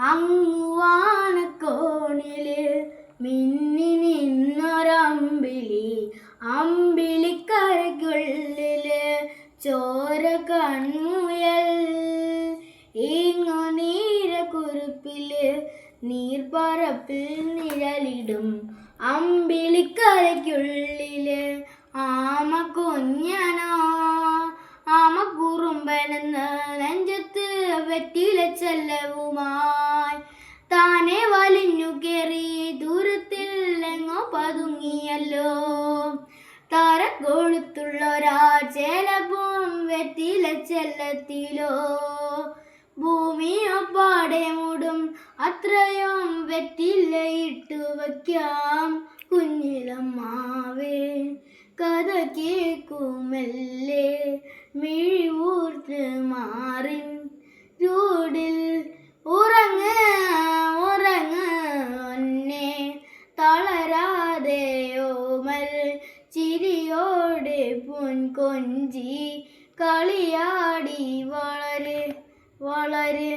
അങ്ങുവാനക്കോണില് മിന്നി നിന്നൊരമ്പിളി, അമ്പിളിക്കരയ്ക്കുള്ളില് ചോര കൺമുയൽ. ഇങ്ങു നീരക്കുറുപ്പില് നീർപ്പറപ്പിൽ നിഴലിടും അമ്പിളിക്കരയ്ക്കുള്ളില് ആമ കുഞ്ഞനോ ആമക്കുറുമ്പനെന്ന് നെഞ്ചത്ത് വെറ്റിലച്ചെല്ലവുമായി താനെ വലിഞ്ഞു കേറി ദൂരത്തിൽ എങ്ങോ പതുങ്ങിയല്ലോ. താര കൊളുത്തുള്ളൊരാ ചേലപ്പം വെറ്റിലച്ചെല്ലത്തിലോ. ഭൂമിയൊപ്പാടെ മൂടും അത്രയും വെറ്റിലയിട്ടു വയ്ക്കാം കുഞ്ഞിലമ്മാവേ. കഥ കേൾക്കുമെല്ലേ മിഴിവൂർത്ത് മാറിൻ ചൂടിൽ. ഉറങ്ങ് ഉറങ്ങ് ഒന്നേ തളരാതെ ഓമൽ ചിരിയോടെ പൊൻകൊഞ്ചി കളിയാടി വളര് വളര്.